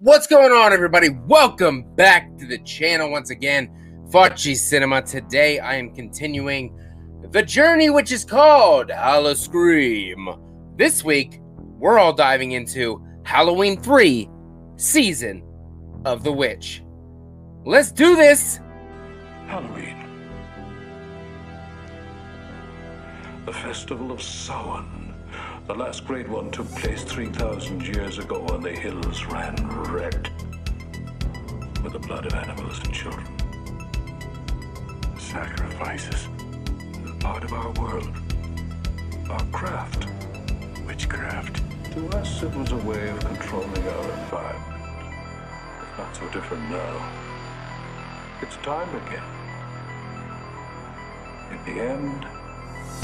What's going on, everybody? Welcome back to the channel once again, Faccis Cinema. Today I am continuing the journey which is called HalloScream. This week, we're all diving into Halloween 3, Season of the Witch. Let's do this! Halloween. The Festival of Samhain. The last great one took place 3,000 years ago when the hills ran red with the blood of animals and children. Sacrifices are part of our world, our craft. Witchcraft. To us, it was a way of controlling our environment. It's not so different now. It's time again. In the end,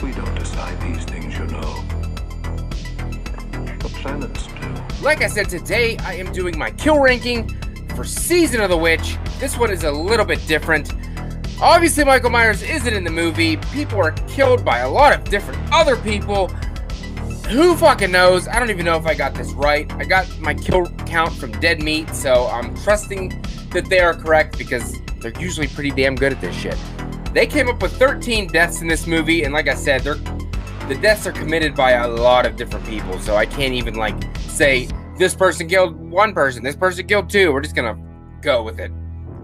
we don't decide these things, you know. The planets do. Like I said, today I am doing my kill ranking for Season of the Witch. This one is a little bit different. Obviously, Michael Myers isn't in the movie. People are killed by a lot of different other people. Who fucking knows? I don't even know if I got this right. I got my kill count from Dead Meat, so I'm trusting that they are correct because they're usually pretty damn good at this shit. They came up with 13 deaths in this movie, and like I said, the deaths are committed by a lot of different people, so I can't even, like, say, this person killed one person, this person killed two. We're just gonna go with it.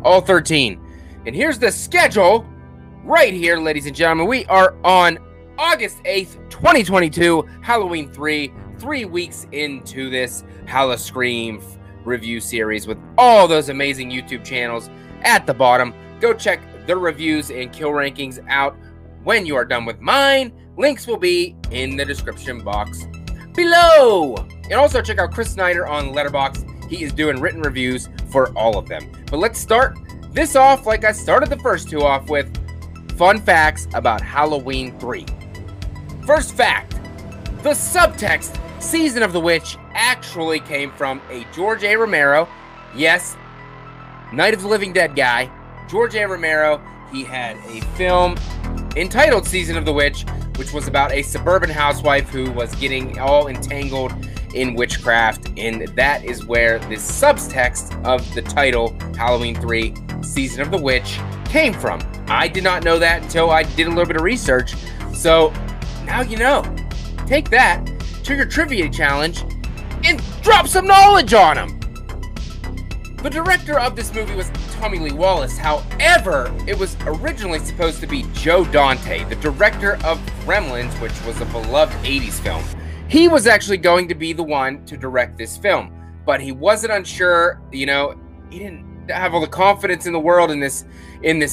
All 13. And here's the schedule right here, ladies and gentlemen. We are on August 8th, 2022, Halloween 3, 3 weeks into this HalloScream review series with all those amazing YouTube channels at the bottom. Go check their reviews and kill rankings out when you are done with mine. Links will be in the description box below. And also check out Chris Snyder on Letterboxd. He is doing written reviews for all of them. But let's start this off like I started the first two off with fun facts about Halloween 3. First fact, the subtext Season of the Witch actually came from a George A. Romero, yes, Night of the Living Dead guy, George A. Romero. He had a film entitled Season of the Witch, which was about a suburban housewife who was getting all entangled in witchcraft, and that is where this subtext of the title, Halloween 3, Season of the Witch, came from. I did not know that until I did a little bit of research, so now you know. Take that to your trivia challenge and drop some knowledge on them. The director of this movie was Tommy Lee Wallace. However, it was originally supposed to be Joe Dante, the director of Gremlins, which was a beloved 80s film. He was actually going to be the one to direct this film, but he wasn't unsure, you know, he didn't have all the confidence in the world in this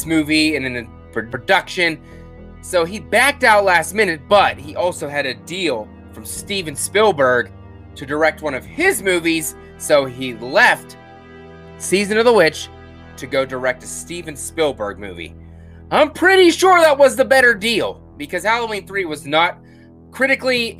movie and in the production. So he backed out last minute, but he also had a deal from Steven Spielberg to direct one of his movies, so he left Season of the Witch to go direct a Steven Spielberg movie. I'm pretty sure that was the better deal because Halloween 3 was not critically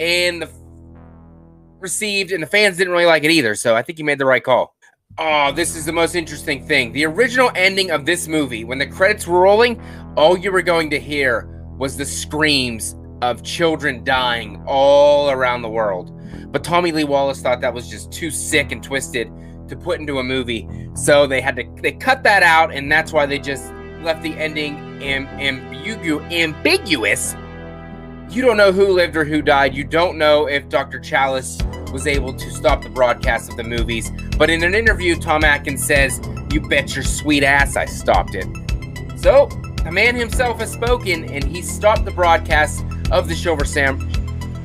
received, and the fans didn't really like it either, so I think he made the right call. Oh, this is the most interesting thing. The original ending of this movie, when the credits were rolling, all you were going to hear was the screams of children dying all around the world. But Tommy Lee Wallace thought that was just too sick and twisted to put into a movie, so they cut that out, and that's why they just left the ending ambiguous. You don't know who lived or who died. You don't know if Dr. Chalice was able to stop the broadcast of the movies, but in an interview, Tom Atkins says, "You bet your sweet ass I stopped it." So the man himself has spoken, and he stopped the broadcast of the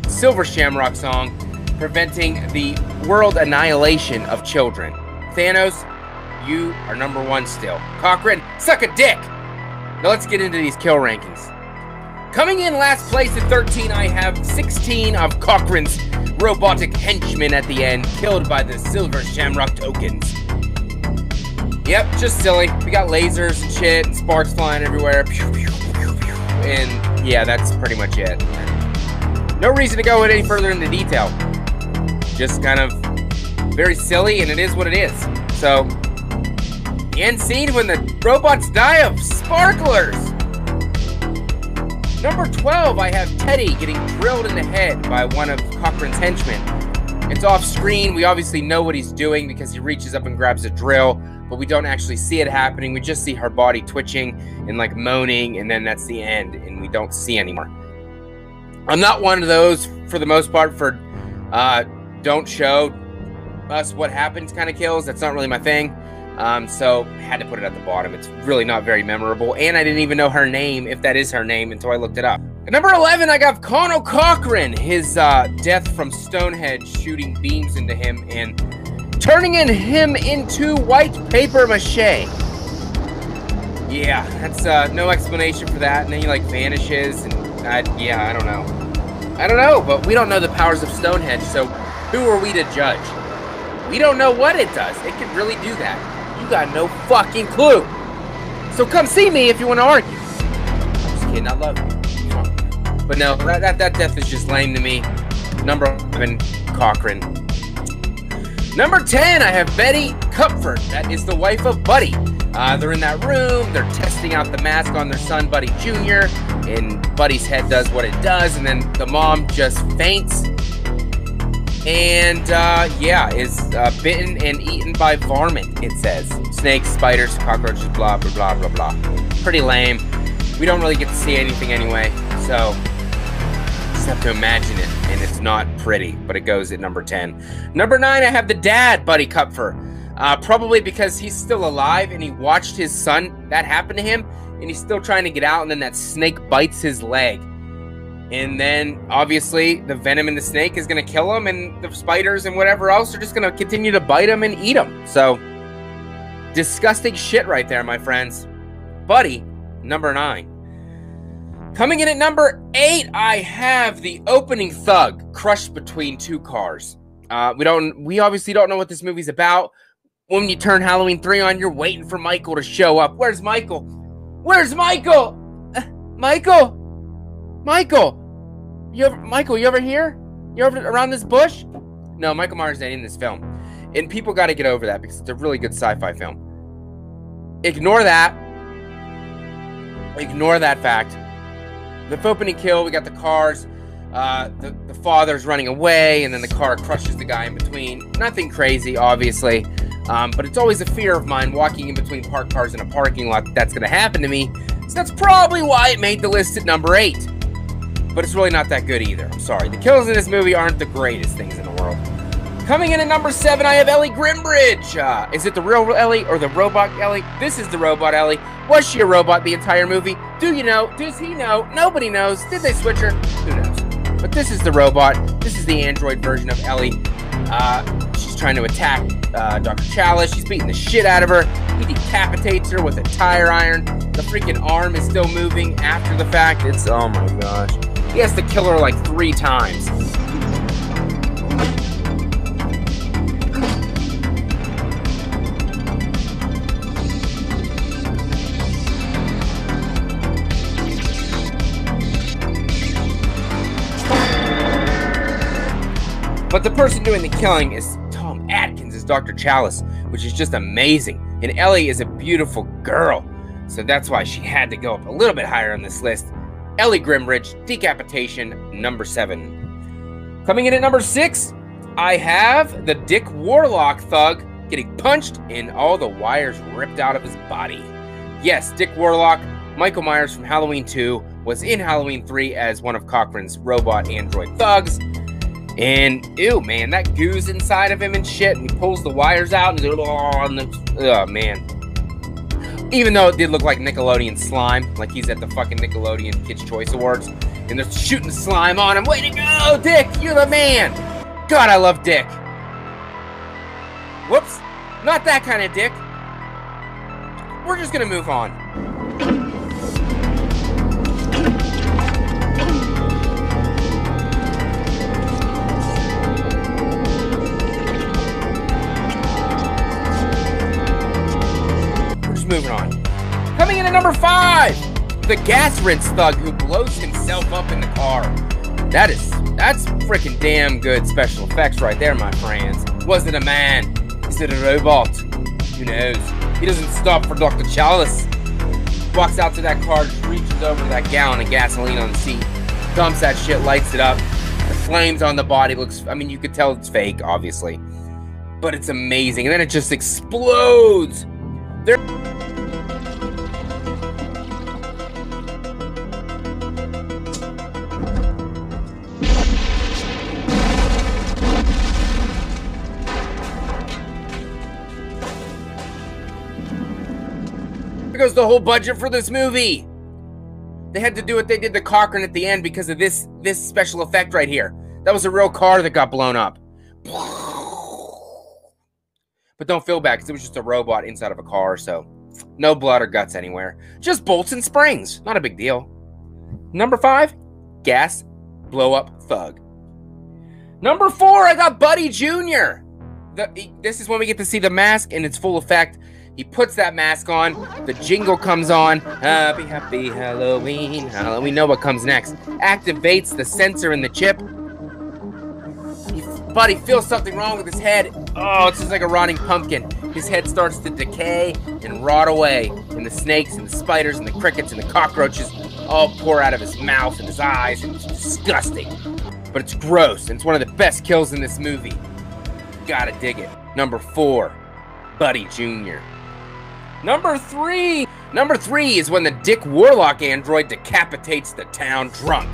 Silver Shamrock song, preventing the world annihilation of children. Thanos, you are #1 still. Cochran, suck a dick! Now let's get into these kill rankings. Coming in last place at 13, I have 16 of Cochran's robotic henchmen at the end, killed by the Silver Shamrock tokens. Yep, just silly. We got lasers and shit, and sparks flying everywhere. And yeah, that's pretty much it. No reason to go any further into detail. Just kind of very silly, and it is what it is. So, the end scene when the robots die of sparklers. #12, I have Teddy getting drilled in the head by one of Cochran's henchmen. It's off screen. We obviously know what he's doing because he reaches up and grabs a drill, but we don't actually see it happening. We just see her body twitching and like moaning, and then that's the end, and we don't see anymore. I'm not one of those, for the most part, for don't show us what happens kind of kills. That's not really my thing. So I had to put it at the bottom. It's really not very memorable, and I didn't even know her name, if that is her name, until I looked it up. At number 11, I got Conal Cochran. His death from Stonehenge shooting beams into him and turning him into white paper mache. Yeah, that's no explanation for that. And then he like vanishes, and yeah, I don't know. I don't know, but we don't know the powers of Stonehenge, so who are we to judge? We don't know what it does. It can really do that. You got no fucking clue. So come see me if you want to argue. Just kidding, I love you. But no, that death is just lame to me. Number 11, Cochran. Number 10, I have Betty Covford. That is the wife of Buddy. They're in that room. They're testing out the mask on their son, Buddy Jr., and Buddy's head does what it does, and then the mom just faints. And, yeah, is bitten and eaten by varmint, it says. Snakes, spiders, cockroaches, blah, blah, blah, blah, blah. Pretty lame. We don't really get to see anything anyway, so just have to imagine it, and it's not pretty, but it goes at number 10. Number 9, I have the dad, Buddy Covford. Probably because he's still alive, and he watched his son, that happen to him, and he's still trying to get out, and then that snake bites his leg. And then, obviously, the venom in the snake is going to kill him, and the spiders and whatever else are just going to continue to bite him and eat him. So, disgusting shit right there, my friends. Buddy, number 9. Coming in at number 8, I have the opening thug crushed between two cars. We obviously don't know what this movie's about. When you turn Halloween 3 on, you're waiting for Michael to show up. Where's Michael? Where's Michael? Michael? Michael? Michael, you over here? You over around this bush? No, Michael Myers ain't in this film. And people got to get over that because it's a really good sci-fi film. Ignore that. Ignore that fact. The opening kill, we got the cars. The father's running away, and then the car crushes the guy in between. Nothing crazy, obviously. But it's always a fear of mine walking in between parked cars in a parking lot that's going to happen to me. So that's probably why it made the list at number 8. But it's really not that good either. I'm sorry. The kills in this movie aren't the greatest things in the world. Coming in at number 7, I have Ellie Grimbridge. Is it the real Ellie or the robot Ellie? This is the robot Ellie. Was she a robot the entire movie? Do you know? Does he know? Nobody knows. Did they switch her? Who knows? But this is the robot. This is the android version of Ellie. She's trying to attack Dr. Chalice. She's beating the shit out of her. He decapitates her with a tire iron. The freaking arm is still moving after the fact. It's, oh my gosh. He has to kill her like 3 times. But the person doing the killing is Tom Atkins as Dr. Chalice, which is just amazing. And Ellie is a beautiful girl, so that's why she had to go up a little bit higher on this list. Ellie Grimbridge, decapitation, number 7. Coming in at number 6, I have the Dick Warlock thug getting punched and all the wires ripped out of his body. Yes, Dick Warlock, Michael Myers from Halloween 2, was in Halloween 3 as one of Cochran's robot android thugs. And, ew, man, that goo's inside of him and shit, and he pulls the wires out, and he's like, oh, man. Even though it did look like Nickelodeon slime, like he's at the fucking Nickelodeon Kids' Choice Awards, and they're shooting slime on him. Way to go, Dick! You're the man! God, I love Dick. Whoops. Not that kind of Dick. We're just gonna move on. Moving on. Coming in at number 5, the gas rinse thug who blows himself up in the car. That's freaking damn good special effects right there, my friends. Was it a man? Is it a robot? Who knows? He doesn't stop for Dr. Chalice. Walks out to that car, just reaches over to that gallon of gasoline on the seat, dumps that shit, lights it up. The flames on the body. Looks, I mean, you could tell it's fake, obviously, but it's amazing. And then it just explodes. There. There goes the whole budget for this movie. They had to do what they did to Cochran at the end because of this special effect right here. That was a real car that got blown up. But don't feel bad because it was just a robot inside of a car, so no blood or guts anywhere. Just bolts and springs. Not a big deal. Number 5, gas blow up thug. Number 4, I got Buddy Jr. This is when we get to see the mask in its full effect. He puts that mask on, the jingle comes on, happy, happy Halloween, Halloween. We know what comes next. Activates the sensor in the chip. Buddy feels something wrong with his head. Oh, it's just like a rotting pumpkin. His head starts to decay and rot away. And the snakes and the spiders and the crickets and the cockroaches all pour out of his mouth and his eyes. And it's disgusting. But it's gross, and it's one of the best kills in this movie. Gotta dig it. Number 4, Buddy Jr. Number 3 is when the Dick Warlock android decapitates the town drunk.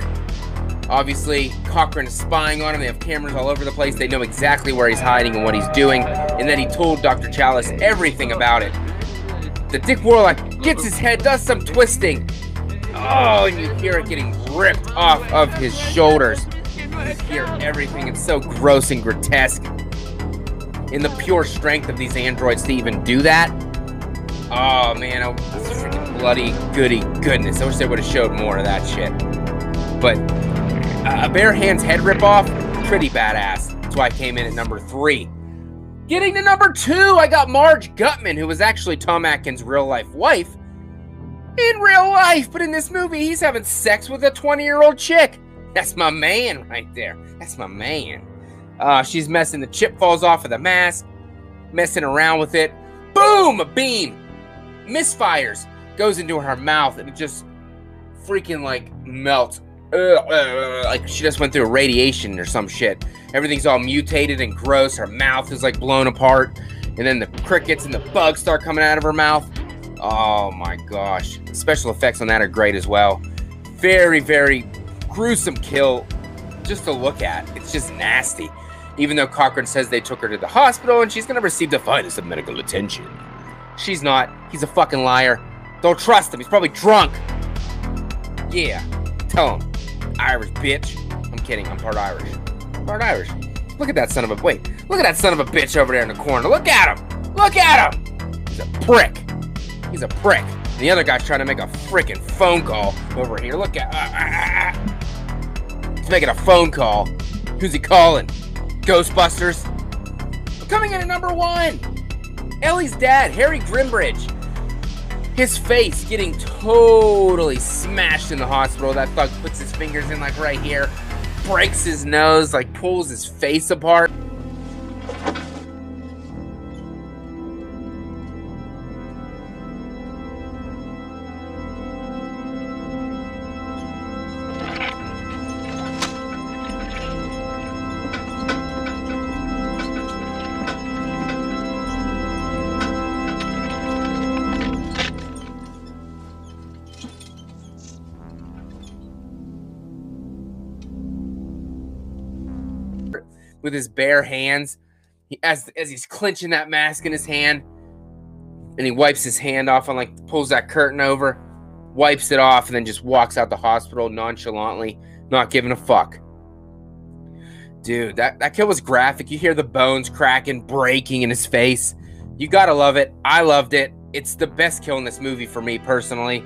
Obviously, Cochran is spying on him. They have cameras all over the place. They know exactly where he's hiding and what he's doing. And then he told Dr. Chalice everything about it. The Dick Warlock gets his head, does some twisting. Oh, and you hear it getting ripped off of his shoulders. You hear everything. It's so gross and grotesque. In the pure strength of these androids to even do that. Oh man, oh, this freaking bloody goody goodness. I wish they would have showed more of that shit. But a bare hand's head ripoff, pretty badass. That's why I came in at number 3. Getting to number 2, I got Marge Gutman, who was actually Tom Atkins' real-life wife. In real life, but in this movie, he's having sex with a 20-year-old chick. That's my man right there. That's my man. She's messing, the chip falls off of the mask, messing around with it. Boom, a beam. Misfires, goes into her mouth, and it just freaking like melts. Like she just went through a radiation or some shit. Everything's all mutated and gross. Her mouth is like blown apart, and then the crickets and the bugs start coming out of her mouth. Oh my gosh. The special effects on that are great as well. Very, very gruesome kill just to look at. It's just nasty. Even though Cochran says they took her to the hospital and she's gonna receive the finest of medical attention. She's not. He's a fucking liar. Don't trust him. He's probably drunk. Yeah. Tell him. Irish bitch. I'm kidding. I'm part Irish. Part Irish. Look at that son of a... Wait. Look at that son of a bitch over there in the corner. Look at him. Look at him. He's a prick. He's a prick. And the other guy's trying to make a freaking phone call over here. Look at... He's making a phone call. Who's he calling? Ghostbusters? Coming in at number 1. Ellie's dad, Harry Grimbridge. His face getting totally smashed in the hospital. That thug puts his fingers in like right here, breaks his nose, like pulls his face apart. With his bare hands, as he's clenching that mask in his hand, and he wipes his hand off and like pulls that curtain over, wipes it off, and then just walks out the hospital nonchalantly, not giving a fuck. Dude, that kill was graphic. You hear the bones cracking, breaking in his face. You gotta love it. I loved it. It's the best kill in this movie for me personally.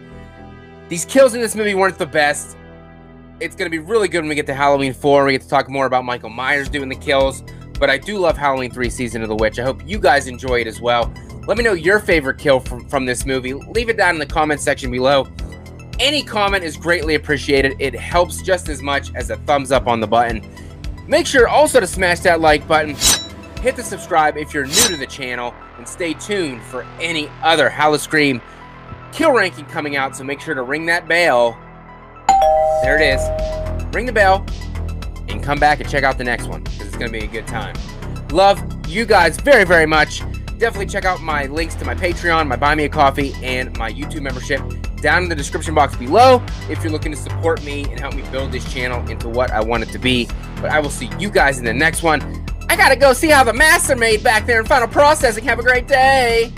These kills in this movie weren't the best. It's going to be really good when we get to Halloween 4. We get to talk more about Michael Myers doing the kills. But I do love Halloween 3 Season of the Witch. I hope you guys enjoy it as well. Let me know your favorite kill from this movie. Leave it down in the comment section below. Any comment is greatly appreciated. It helps just as much as a thumbs up on the button. Make sure also to smash that like button. Hit the subscribe if you're new to the channel. And stay tuned for any other HalloScream kill ranking coming out. So make sure to ring that bell. There it is. Ring the bell, and and come back and check out the next one, because it's going to be a good time. Love you guys very, very much. Definitely check out my links to my Patreon, my Buy Me a Coffee, and my YouTube membership down in the description box below if you're looking to support me and help me build this channel into what I want it to be. But I will see you guys in the next one. I gotta go see how the masks are made back there in final processing. Have a great day.